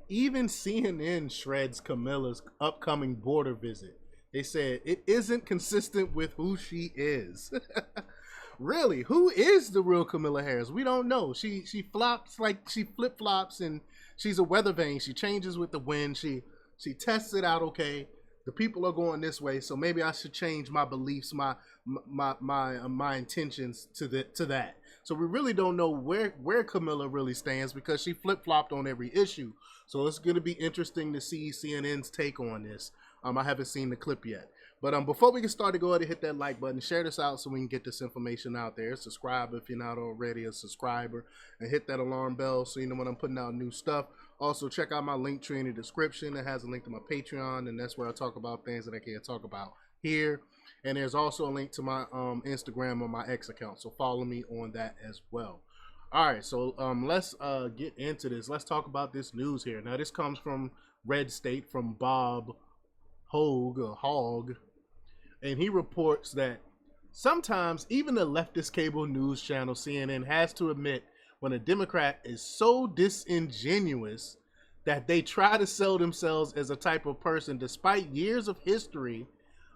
even CNN shreds Camilla's upcoming border visit. They said it isn't consistent with who she is. Really, who is the real Kamala Harris? We don't know. She flops, like she flip flops, and she's a weather vane. She changes with the wind. She tests it out. Okay, the people are going this way, so maybe I should change my beliefs, my intentions to that. So we really don't know where Kamala really stands because she flip flopped on every issue. So it's going to be interesting to see CNN's take on this. I haven't seen the clip yet. But before we get started, go ahead and hit that like button, share this out so we can get this information out there. Subscribe if you're not already a subscriber, and hit that alarm bell so you know when I'm putting out new stuff. Also, check out my link tree in the description. It has a link to my Patreon, and that's where I talk about things that I can't talk about here. And there's also a link to my Instagram or my X account, so follow me on that as well. All right, so let's get into this. Let's talk about this news here. Now, this comes from Red State, from Bob Hogg, and he reports that sometimes even the leftist cable news channel CNN has to admit when a Democrat is so disingenuous that they try to sell themselves as a type of person despite years of history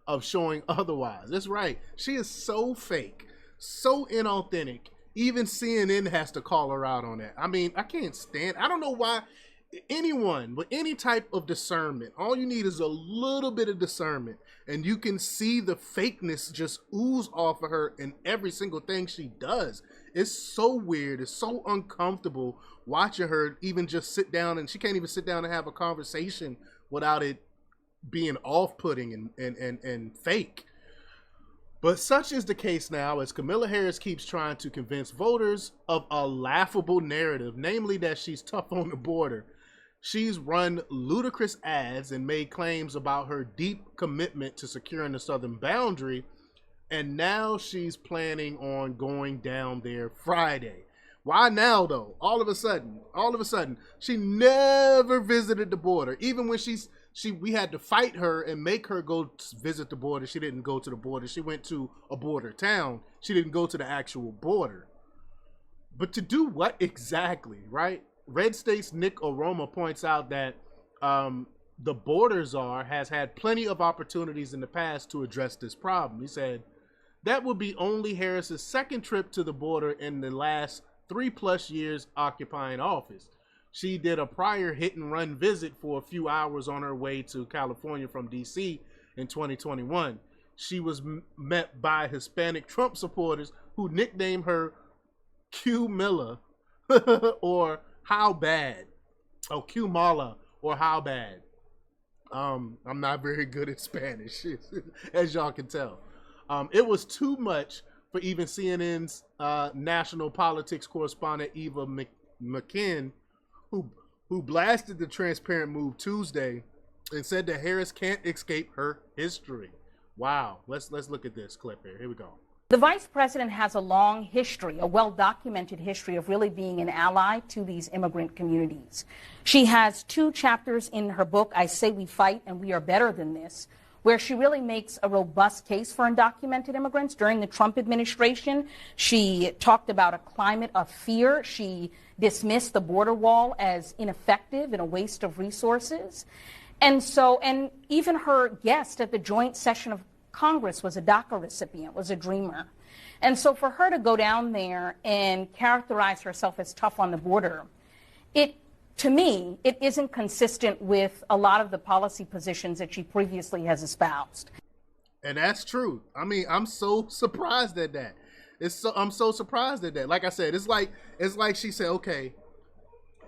of showing otherwise. That's right. She is so fake, so inauthentic. Even CNN has to call her out on that. I mean, I can't stand. I don't know why anyone with any type of discernment, all you need is a little bit of discernment, and you can see the fakeness just ooze off of her in every single thing she does. It's so weird. It's so uncomfortable watching her even just sit down, and she can't even sit down and have a conversation without it being off-putting and fake. But such is the case now as Kamala Harris keeps trying to convince voters of a laughable narrative, namely that she's tough on the border. She's run ludicrous ads and made claims about her deep commitment to securing the southern boundary, and now she's planning on going down there Friday. Why now, though? All of a sudden, she never visited the border. Even when we had to fight her and make her go visit the border. She didn't go to the border. She went to a border town. She didn't go to the actual border. But to do what exactly, right? Red State's Nick Aroma points out that the border czar has had plenty of opportunities in the past to address this problem. He said that would be only Harris's second trip to the border in the last 3+ years occupying office. She did a prior hit-and-run visit for a few hours on her way to California from D.C. in 2021. She was met by Hispanic Trump supporters who nicknamed her Q Miller or How Bad. Oh, Q Mala or How Bad. I'm not very good at Spanish, as y'all can tell. It was too much for even CNN's national politics correspondent Eva McKinn, who blasted the transparent move Tuesday and said that Harris can't escape her history. Wow. Let's look at this clip here. Here we go. The vice president has a long history, a well-documented history of really being an ally to these immigrant communities. She has 2 chapters in her book, I Say We Fight and We Are Better Than This, where she really makes a robust case for undocumented immigrants. During the Trump administration, she talked about a climate of fear. She dismissed the border wall as ineffective and a waste of resources. And even her guest at the joint session of Congress was a DACA recipient, was a dreamer. And so for her to go down there and characterize herself as tough on the border, to me, it isn't consistent with a lot of the policy positions that she previously has espoused. And that's true. I mean, I'm so surprised at that. I'm so surprised at that. Like I said, it's like she said, okay,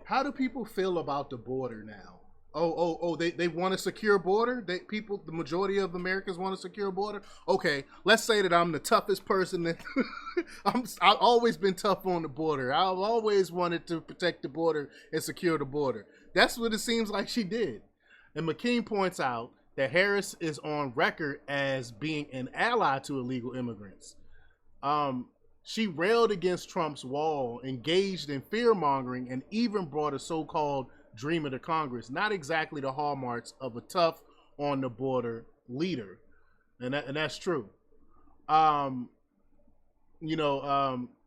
how do people feel about the border now? They want a secure border? The majority of Americans want a secure border? Okay, let's say that I'm the toughest person. That I've always been tough on the border. I've always wanted to protect the border and secure the border. That's what it seems like she did. And McKean points out that Harris is on record as being an ally to illegal immigrants. She railed against Trump's wall, engaged in fear-mongering, and even brought a so-called dreamer to Congress. Not exactly the hallmarks of a tough on-the-border leader. And that's true.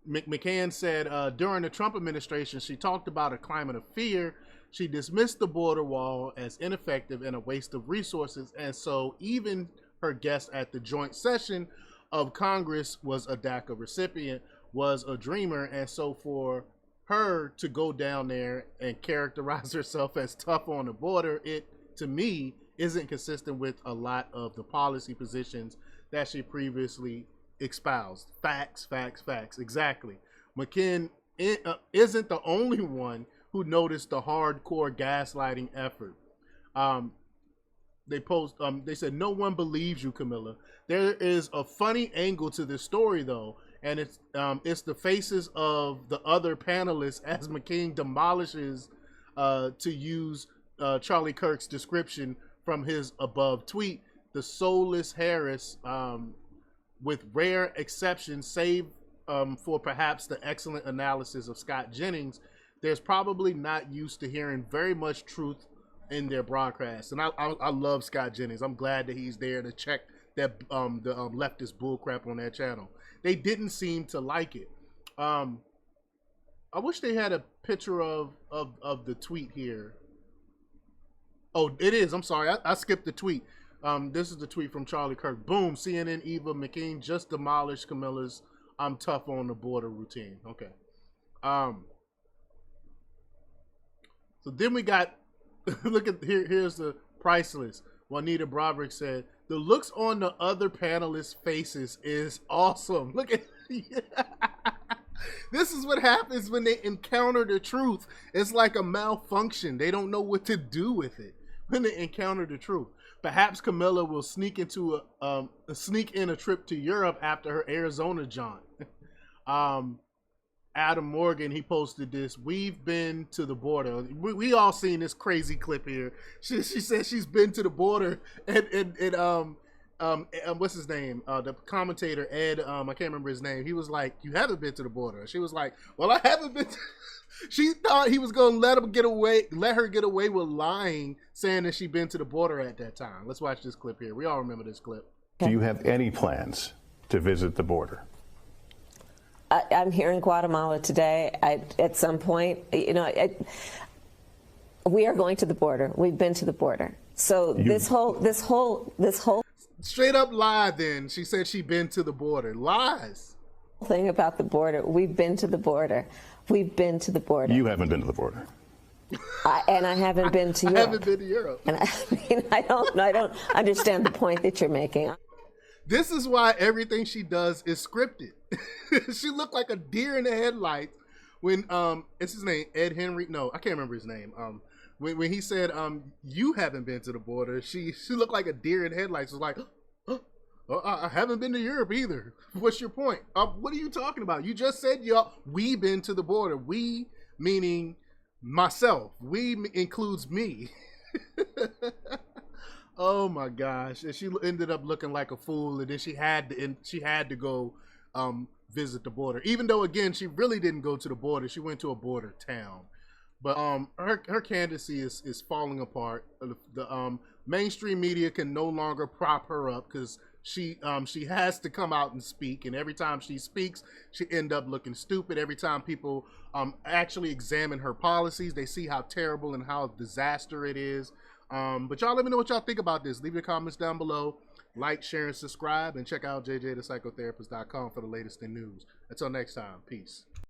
McCann said during the Trump administration, she talked about a climate of fear. She dismissed the border wall as ineffective and a waste of resources. And so even her guest at the joint session of Congress was a DACA recipient, was a dreamer. And so for her to go down there and characterize herself as tough on the border, it, to me, isn't consistent with a lot of the policy positions that she previously espoused. Facts, facts, facts. Exactly. McCann isn't the only one who noticed the hardcore gaslighting effort. They said, no one believes you, Kamala. There is a funny angle to this story, though, and it's the faces of the other panelists as McCain demolishes, to use Charlie Kirk's description from his above tweet, the soulless Harris, with rare exceptions, save for perhaps the excellent analysis of Scott Jennings, there's probably not used to hearing very much truth in their broadcasts. And I love Scott Jennings. I'm glad that he's there to check that the leftist bullcrap on that channel. They didn't seem to like it. I wish they had a picture of the tweet here. Oh, it is. I'm sorry. I skipped the tweet. This is the tweet from Charlie Kirk. Boom. CNN Eva McCain just demolished Camilla's "I'm tough on the border" routine. Okay. So then we got, look at here's the priceless. Juanita Broderick said, the looks on the other panelists' faces is awesome. Look at this is what happens when they encounter the truth. It's like a malfunction. They don't know what to do with it when they encounter the truth. Perhaps Kamala will sneak in a trip to Europe after her Arizona jaunt. Adam Morgan, he posted this. We've been to the border. We all seen this crazy clip here. She said she's been to the border, and what's his name? The commentator Ed. I can't remember his name. He was like, "You haven't been to the border." She was like, "Well, I haven't been." She thought he was going to let her get away with lying, saying that she'd been to the border at that time. Let's watch this clip here. We all remember this clip. Do you have any plans to visit the border? I'm here in Guatemala today. At some point, we are going to the border. We've been to the border. So this whole straight up lie. Then she said she'd been to the border. Lies. Thing about the border. We've been to the border. We've been to the border. You haven't been to the border. And I haven't been to Europe. I haven't been to Europe. And I don't understand the point that you're making. This is why everything she does is scripted. She looked like a deer in the headlights when it's his name, Ed Henry. No, I can't remember his name. When he said you haven't been to the border, she looked like a deer in headlights. Was like, I haven't been to Europe either. What's your point? What are you talking about? You just said we been to the border. We meaning myself. We includes me. Oh my gosh! And she ended up looking like a fool, and then she had to go visit the border. Even though, again, she really didn't go to the border. She went to a border town. But her candidacy is falling apart. The mainstream media can no longer prop her up because she has to come out and speak. And every time she speaks, she end up looking stupid. Every time people actually examine her policies, they see how terrible and how disaster it is. But y'all let me know what y'all think about this. Leave your comments down below. Like, share, and subscribe. And check out jjthepsychotherapist.com for the latest in news. Until next time, peace.